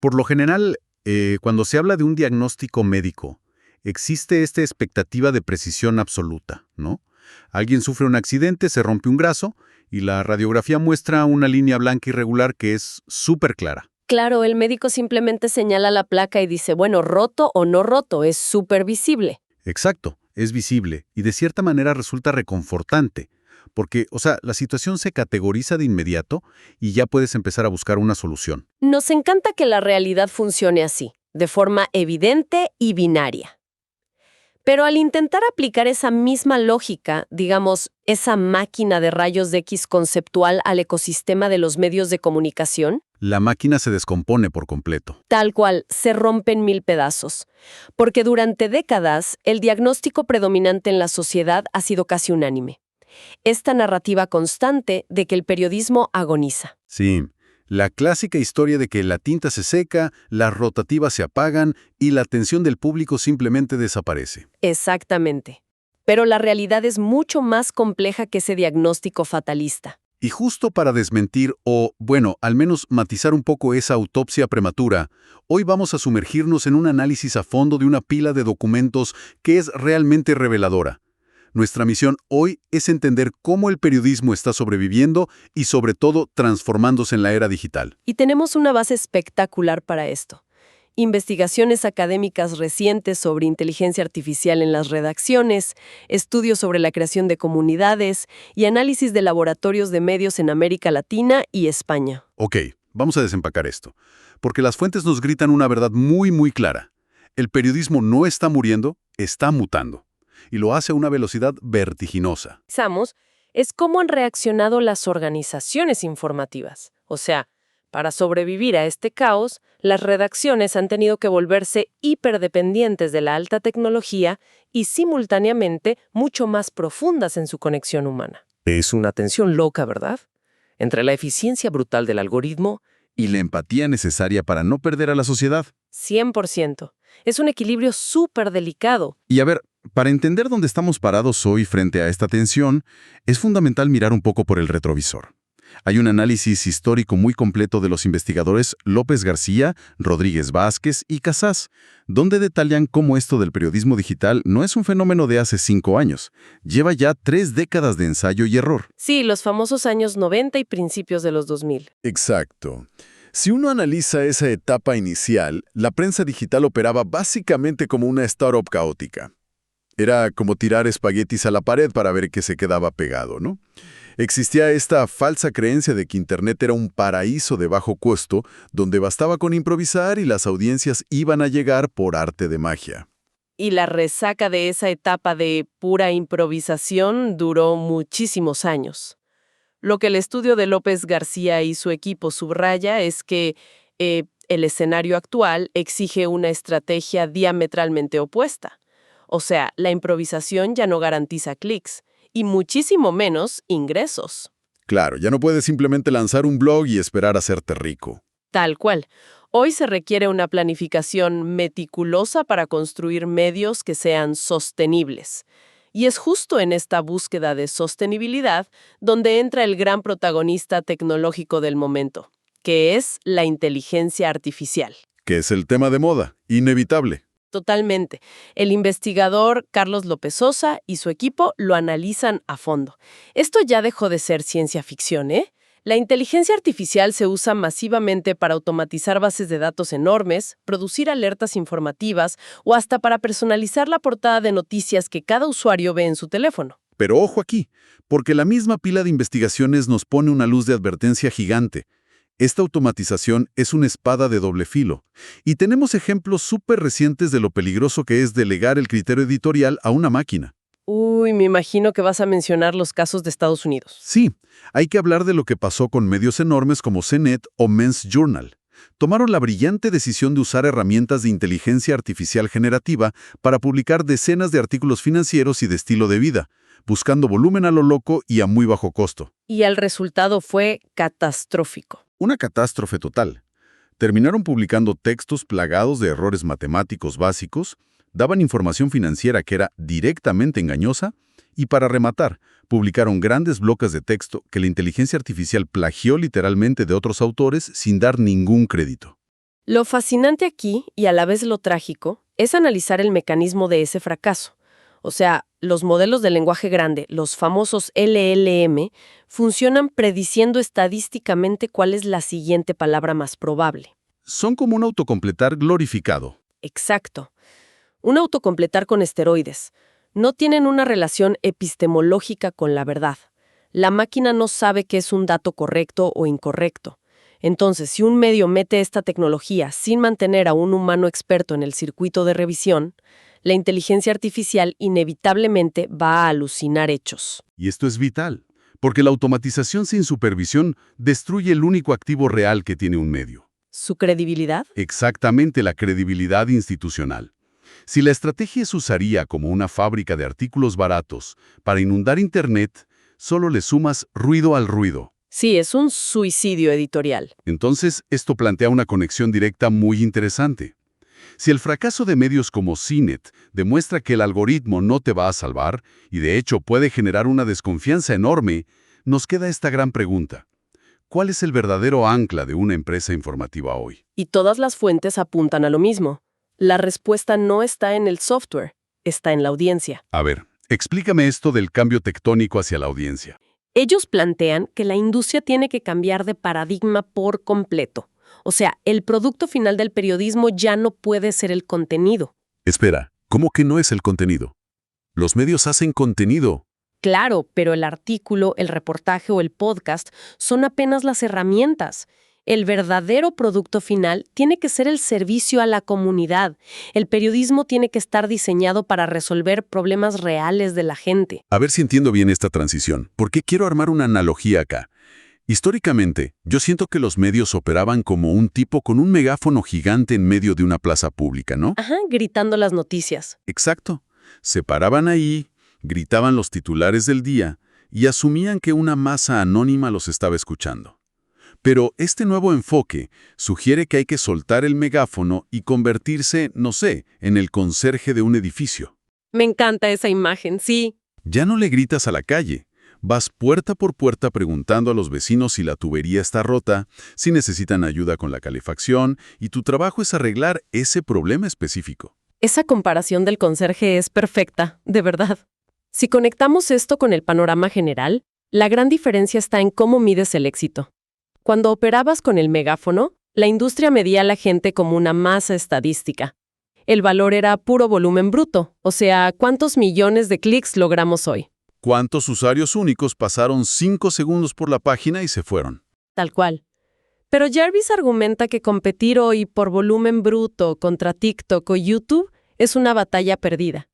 Por lo general, cuando se habla de un diagnóstico médico, existe esta expectativa de precisión absoluta, ¿no? Alguien sufre un accidente, se rompe un brazo y la radiografía muestra una línea blanca irregular que es súper clara. Claro, el médico simplemente señala la placa y dice, bueno, roto o no roto, es súper visible. Exacto, es visible y de cierta manera resulta reconfortante, porque, la situación se categoriza de inmediato y ya puedes empezar a buscar una solución. Nos encanta que la realidad funcione así, de forma evidente y binaria. Pero al intentar aplicar esa misma lógica, digamos, esa máquina de rayos X conceptual al ecosistema de los medios de comunicación, La máquina se descompone por completo. tal cual, se rompe en mil pedazos. Porque durante décadas, el diagnóstico predominante en la sociedad ha sido casi unánime. Esta narrativa constante de que el periodismo agoniza. Sí, la clásica historia de que la tinta se seca, las rotativas se apagan y la atención del público simplemente desaparece. Exactamente. Pero la realidad es mucho más compleja que ese diagnóstico fatalista. Y justo para desmentir o, al menos matizar un poco esa autopsia prematura, hoy vamos a sumergirnos en un análisis a fondo de una pila de documentos que es realmente reveladora. Nuestra misión hoy es entender cómo el periodismo está sobreviviendo y, sobre todo, transformándose en la era digital. Y tenemos una base espectacular para esto. Investigaciones académicas recientes sobre inteligencia artificial en las redacciones, estudios sobre la creación de comunidades y análisis de laboratorios de medios en América Latina y España. Ok, vamos a desempacar esto, porque las fuentes nos gritan una verdad muy, muy clara. El periodismo no está muriendo, está mutando. Y lo hace a una velocidad vertiginosa. Pensamos, es cómo han reaccionado las organizaciones informativas. O sea, para sobrevivir a este caos, las redacciones han tenido que volverse hiperdependientes de la alta tecnología y simultáneamente mucho más profundas en su conexión humana. Es una tensión loca, ¿verdad? Entre la eficiencia brutal del algoritmo y la empatía necesaria para no perder a la sociedad. 100%. Es un equilibrio súper delicado. Y a ver, para entender dónde estamos parados hoy frente a esta tensión, es fundamental mirar un poco por el retrovisor. Hay un análisis histórico muy completo de los investigadores López García, Rodríguez Vázquez y Casas, donde detallan cómo esto del periodismo digital no es un fenómeno de hace 5 años. Lleva ya 3 décadas de ensayo y error. Sí, los famosos años 90 y principios de los 2000. Exacto. Si uno analiza esa etapa inicial, la prensa digital operaba básicamente como una startup caótica. Era como tirar espaguetis a la pared para ver qué se quedaba pegado, ¿no? Existía esta falsa creencia de que Internet era un paraíso de bajo costo, donde bastaba con improvisar y las audiencias iban a llegar por arte de magia. Y la resaca de esa etapa de pura improvisación duró muchísimos años. Lo que el estudio de López García y su equipo subraya es que el escenario actual exige una estrategia diametralmente opuesta. O sea, la improvisación ya no garantiza clics, y muchísimo menos ingresos. Claro, ya no puedes simplemente lanzar un blog y esperar a hacerte rico. Tal cual. Hoy se requiere una planificación meticulosa para construir medios que sean sostenibles. Y es justo en esta búsqueda de sostenibilidad donde entra el gran protagonista tecnológico del momento, que es la inteligencia artificial. Que es el tema de moda, inevitable. Totalmente. El investigador Carlos López Sosa y su equipo lo analizan a fondo. Esto ya dejó de ser ciencia ficción, ¿eh? La inteligencia artificial se usa masivamente para automatizar bases de datos enormes, producir alertas informativas o hasta para personalizar la portada de noticias que cada usuario ve en su teléfono. Pero ojo aquí, porque la misma pila de investigaciones nos pone una luz de advertencia gigante. Esta automatización es una espada de doble filo, y tenemos ejemplos súper recientes de lo peligroso que es delegar el criterio editorial a una máquina. Uy, me imagino que vas a mencionar los casos de Estados Unidos. Sí, hay que hablar de lo que pasó con medios enormes como CNET o Men's Journal. Tomaron la brillante decisión de usar herramientas de inteligencia artificial generativa para publicar decenas de artículos financieros y de estilo de vida, buscando volumen a lo loco y a muy bajo costo. Y el resultado fue catastrófico. Una catástrofe total. Terminaron publicando textos plagados de errores matemáticos básicos, daban información financiera que era directamente engañosa y, para rematar, publicaron grandes bloques de texto que la inteligencia artificial plagió literalmente de otros autores sin dar ningún crédito. Lo fascinante aquí, y a la vez lo trágico, es analizar el mecanismo de ese fracaso. O sea, los modelos de lenguaje grande, los famosos LLM, funcionan prediciendo estadísticamente cuál es la siguiente palabra más probable. Son como un autocompletar glorificado. Exacto. Un autocompletar con esteroides. No tienen una relación epistemológica con la verdad. La máquina no sabe qué es un dato correcto o incorrecto. Entonces, si un medio mete esta tecnología sin mantener a un humano experto en el circuito de revisión, la inteligencia artificial inevitablemente va a alucinar hechos. Y esto es vital, porque la automatización sin supervisión destruye el único activo real que tiene un medio. ¿Su credibilidad? Exactamente, la credibilidad institucional. Si la estrategia se usaría como una fábrica de artículos baratos para inundar Internet, solo le sumas ruido al ruido. Sí, es un suicidio editorial. Entonces, esto plantea una conexión directa muy interesante. Si el fracaso de medios como CNET demuestra que el algoritmo no te va a salvar, y de hecho puede generar una desconfianza enorme, nos queda esta gran pregunta. ¿Cuál es el verdadero ancla de una empresa informativa hoy? Y todas las fuentes apuntan a lo mismo. La respuesta no está en el software, está en la audiencia. A ver, explícame esto del cambio tectónico hacia la audiencia. Ellos plantean que la industria tiene que cambiar de paradigma por completo. O sea, el producto final del periodismo ya no puede ser el contenido. Espera, ¿cómo que no es el contenido? Los medios hacen contenido. Claro, pero el artículo, el reportaje o el podcast son apenas las herramientas. El verdadero producto final tiene que ser el servicio a la comunidad. El periodismo tiene que estar diseñado para resolver problemas reales de la gente. A ver si entiendo bien esta transición, porque quiero armar una analogía acá. Históricamente, yo siento que los medios operaban como un tipo con un megáfono gigante en medio de una plaza pública, ¿no? Ajá, gritando las noticias. Exacto. Se paraban ahí, gritaban los titulares del día y asumían que una masa anónima los estaba escuchando. Pero este nuevo enfoque sugiere que hay que soltar el megáfono y convertirse, no sé, en el conserje de un edificio. Me encanta esa imagen, sí. Ya no le gritas a la calle. Vas puerta por puerta preguntando a los vecinos si la tubería está rota, si necesitan ayuda con la calefacción, y tu trabajo es arreglar ese problema específico. Esa comparación del conserje es perfecta, de verdad. Si conectamos esto con el panorama general, la gran diferencia está en cómo mides el éxito. Cuando operabas con el megáfono, la industria medía a la gente como una masa estadística. El valor era puro volumen bruto, o sea, ¿cuántos millones de clics logramos hoy? ¿Cuántos usuarios únicos pasaron 5 segundos por la página y se fueron? Tal cual. Pero Jarvis argumenta que competir hoy por volumen bruto contra TikTok o YouTube es una batalla perdida.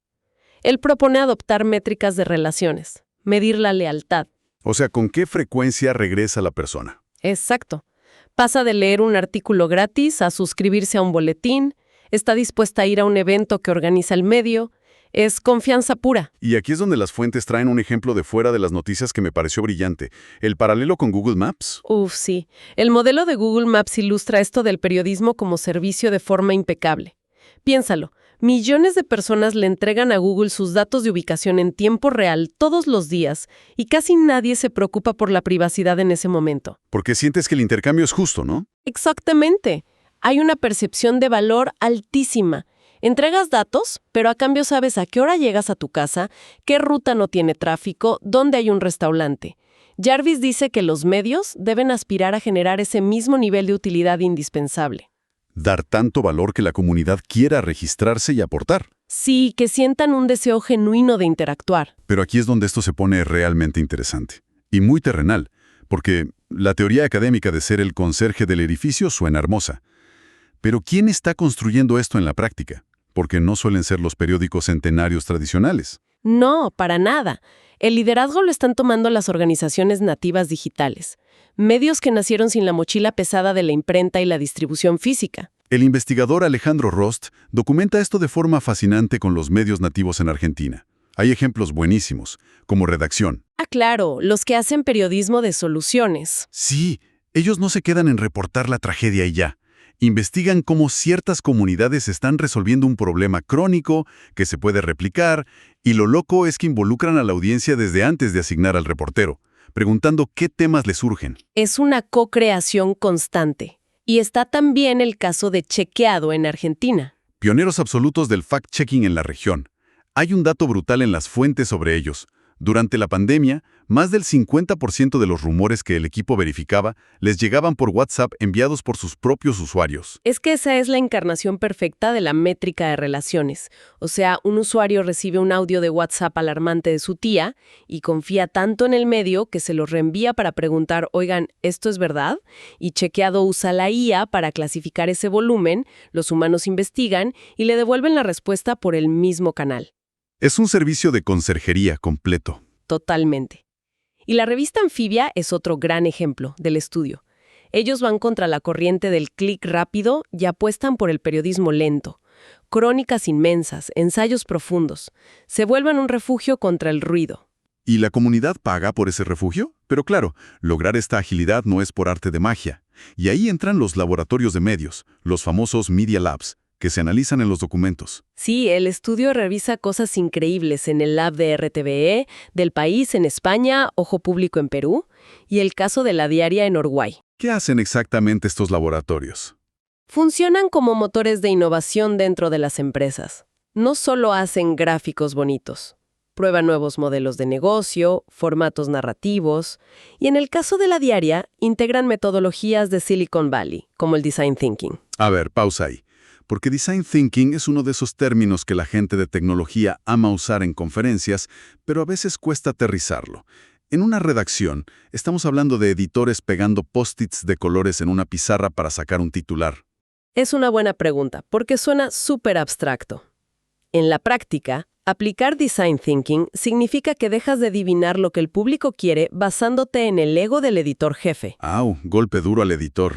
Él propone adoptar métricas de relaciones, medir la lealtad. O sea, ¿con qué frecuencia regresa la persona? Exacto. Pasa de leer un artículo gratis a suscribirse a un boletín, está dispuesta a ir a un evento que organiza el medio. Es confianza pura. Y aquí es donde las fuentes traen un ejemplo de fuera de las noticias que me pareció brillante. El paralelo con Google Maps. Sí. El modelo de Google Maps ilustra esto del periodismo como servicio de forma impecable. Piénsalo. Millones de personas le entregan a Google sus datos de ubicación en tiempo real todos los días y casi nadie se preocupa por la privacidad en ese momento. Porque sientes que el intercambio es justo, ¿no? Exactamente. Hay una percepción de valor altísima. Entregas datos, pero a cambio sabes a qué hora llegas a tu casa, qué ruta no tiene tráfico, dónde hay un restaurante. Jarvis dice que los medios deben aspirar a generar ese mismo nivel de utilidad indispensable. Dar tanto valor que la comunidad quiera registrarse y aportar. Sí, que sientan un deseo genuino de interactuar. Pero aquí es donde esto se pone realmente interesante. Y muy terrenal, porque la teoría académica de ser el conserje del edificio suena hermosa. Pero ¿quién está construyendo esto en la práctica? Porque no suelen ser los periódicos centenarios tradicionales. No, para nada. El liderazgo lo están tomando las organizaciones nativas digitales. Medios que nacieron sin la mochila pesada de la imprenta y la distribución física. El investigador Alejandro Rost documenta esto de forma fascinante con los medios nativos en Argentina. Hay ejemplos buenísimos, como Redacción. Ah, claro, los que hacen periodismo de soluciones. Sí, ellos no se quedan en reportar la tragedia y ya. Investigan cómo ciertas comunidades están resolviendo un problema crónico que se puede replicar, y lo loco es que involucran a la audiencia desde antes de asignar al reportero, preguntando qué temas les surgen. Es una co-creación constante. Y está también el caso de Chequeado en Argentina. Pioneros absolutos del fact-checking en la región. Hay un dato brutal en las fuentes sobre ellos. Durante la pandemia, más del 50% de los rumores que el equipo verificaba les llegaban por WhatsApp enviados por sus propios usuarios. Es que esa es la encarnación perfecta de la métrica de relaciones. O sea, un usuario recibe un audio de WhatsApp alarmante de su tía y confía tanto en el medio que se lo reenvía para preguntar, oigan, ¿esto es verdad? Y Chequeado usa la IA para clasificar ese volumen, los humanos investigan y le devuelven la respuesta por el mismo canal. Es un servicio de conserjería completo. Totalmente. Y la revista Anfibia es otro gran ejemplo del estudio. Ellos van contra la corriente del clic rápido y apuestan por el periodismo lento. Crónicas inmensas, ensayos profundos. Se vuelven un refugio contra el ruido. ¿Y la comunidad paga por ese refugio? Pero claro, lograr esta agilidad no es por arte de magia. Y ahí entran los laboratorios de medios, los famosos Media Labs, que se analizan en los documentos. Sí, el estudio revisa cosas increíbles en el lab de RTVE, del País en España, Ojo Público en Perú, y el caso de La Diaria en Uruguay. ¿Qué hacen exactamente estos laboratorios? Funcionan como motores de innovación dentro de las empresas. No solo hacen gráficos bonitos, prueban nuevos modelos de negocio, formatos narrativos, y en el caso de La Diaria, integran metodologías de Silicon Valley, como el Design Thinking. A ver, pausa ahí. Porque Design Thinking es uno de esos términos que la gente de tecnología ama usar en conferencias, pero a veces cuesta aterrizarlo. En una redacción, estamos hablando de editores pegando post-its de colores en una pizarra para sacar un titular. Es una buena pregunta, porque suena súper abstracto. En la práctica, aplicar Design Thinking significa que dejas de adivinar lo que el público quiere basándote en el ego del editor jefe. ¡Au! Golpe duro al editor.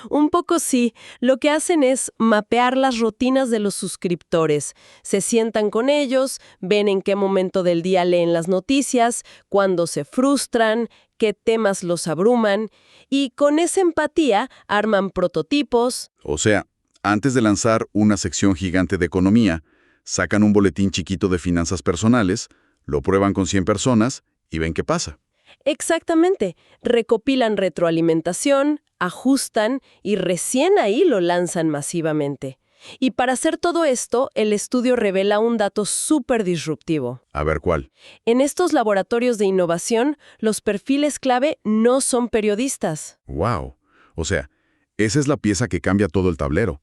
Un poco sí. Lo que hacen es mapear las rutinas de los suscriptores. Se sientan con ellos, ven en qué momento del día leen las noticias, cuándo se frustran, qué temas los abruman, y con esa empatía arman prototipos. O sea, antes de lanzar una sección gigante de economía, sacan un boletín chiquito de finanzas personales, lo prueban con 100 personas y ven qué pasa. Exactamente. Recopilan retroalimentación, ajustan y recién ahí lo lanzan masivamente. Y para hacer todo esto, el estudio revela un dato súper disruptivo. A ver cuál. En estos laboratorios de innovación, los perfiles clave no son periodistas. ¡Wow! O sea, esa es la pieza que cambia todo el tablero.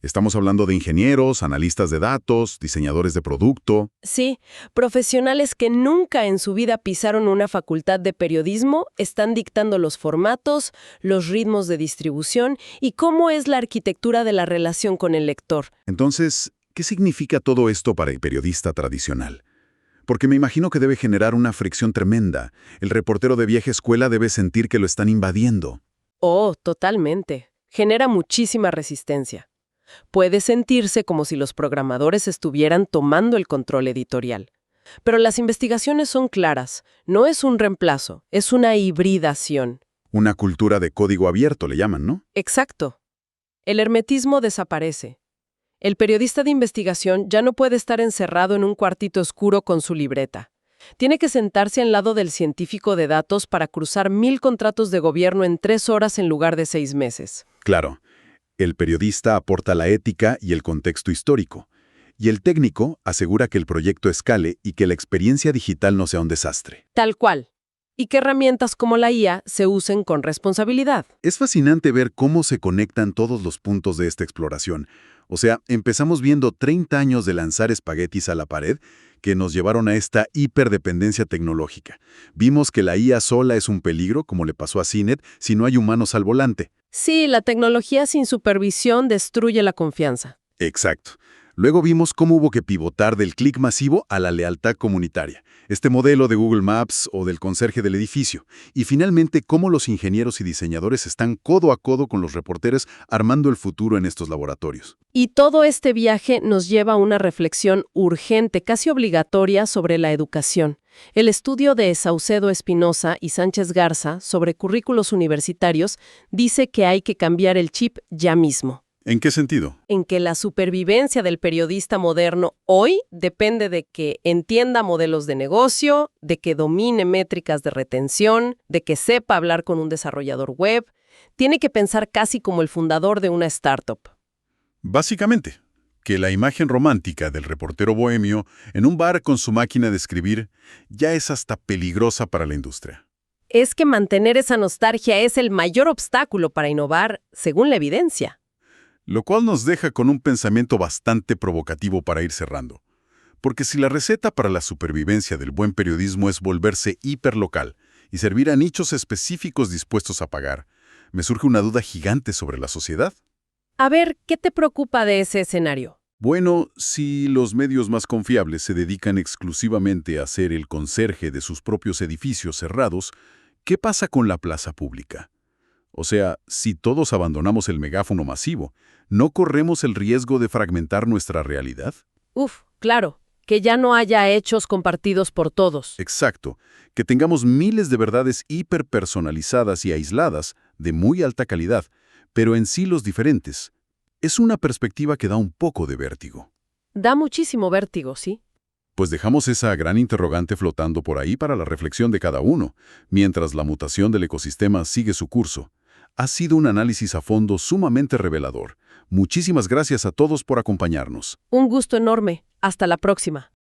Estamos hablando de ingenieros, analistas de datos, diseñadores de producto. Sí, profesionales que nunca en su vida pisaron una facultad de periodismo están dictando los formatos, los ritmos de distribución y cómo es la arquitectura de la relación con el lector. Entonces, ¿qué significa todo esto para el periodista tradicional? Porque me imagino que debe generar una fricción tremenda. El reportero de vieja escuela debe sentir que lo están invadiendo. Oh, totalmente. Genera muchísima resistencia. Puede sentirse como si los programadores estuvieran tomando el control editorial. Pero las investigaciones son claras. No es un reemplazo, es una hibridación. Una cultura de código abierto le llaman, ¿no? Exacto. El hermetismo desaparece. El periodista de investigación ya no puede estar encerrado en un cuartito oscuro con su libreta. Tiene que sentarse al lado del científico de datos para cruzar 1000 contratos de gobierno en 3 horas en lugar de 6 meses. Claro. El periodista aporta la ética y el contexto histórico, y el técnico asegura que el proyecto escale y que la experiencia digital no sea un desastre. Tal cual. Y que herramientas como la IA se usen con responsabilidad. Es fascinante ver cómo se conectan todos los puntos de esta exploración. O sea, empezamos viendo 30 años de lanzar espaguetis a la pared que nos llevaron a esta hiperdependencia tecnológica. Vimos que la IA sola es un peligro, como le pasó a CNET, si no hay humanos al volante. Sí, la tecnología sin supervisión destruye la confianza. Exacto. Luego vimos cómo hubo que pivotar del clic masivo a la lealtad comunitaria, este modelo de Google Maps o del conserje del edificio, y finalmente cómo los ingenieros y diseñadores están codo a codo con los reporteros armando el futuro en estos laboratorios. Y todo este viaje nos lleva a una reflexión urgente, casi obligatoria, sobre la educación. El estudio de Saucedo Espinosa y Sánchez Garza sobre currículos universitarios dice que hay que cambiar el chip ya mismo. ¿En qué sentido? En que la supervivencia del periodista moderno hoy depende de que entienda modelos de negocio, de que domine métricas de retención, de que sepa hablar con un desarrollador web, Tiene que pensar casi como el fundador de una startup. Básicamente, que la imagen romántica del reportero bohemio en un bar con su máquina de escribir ya es hasta peligrosa para la industria. Es que mantener esa nostalgia es el mayor obstáculo para innovar, según la evidencia. Lo cual nos deja con un pensamiento bastante provocativo para ir cerrando. Porque si la receta para la supervivencia del buen periodismo es volverse hiperlocal y servir a nichos específicos dispuestos a pagar, me surge una duda gigante sobre la sociedad. A ver, ¿qué te preocupa de ese escenario? Bueno, si los medios más confiables se dedican exclusivamente a ser el conserje de sus propios edificios cerrados, ¿qué pasa con la plaza pública? O sea, si todos abandonamos el megáfono masivo, ¿no corremos el riesgo de fragmentar nuestra realidad? Claro, que ya no haya hechos compartidos por todos. Exacto, que tengamos miles de verdades hiperpersonalizadas y aisladas, de muy alta calidad, pero en silos diferentes. Es una perspectiva que da un poco de vértigo. Da muchísimo vértigo, ¿sí? Pues dejamos esa gran interrogante flotando por ahí para la reflexión de cada uno, mientras la mutación del ecosistema sigue su curso. Ha sido un análisis a fondo sumamente revelador. Muchísimas gracias a todos por acompañarnos. Un gusto enorme. Hasta la próxima.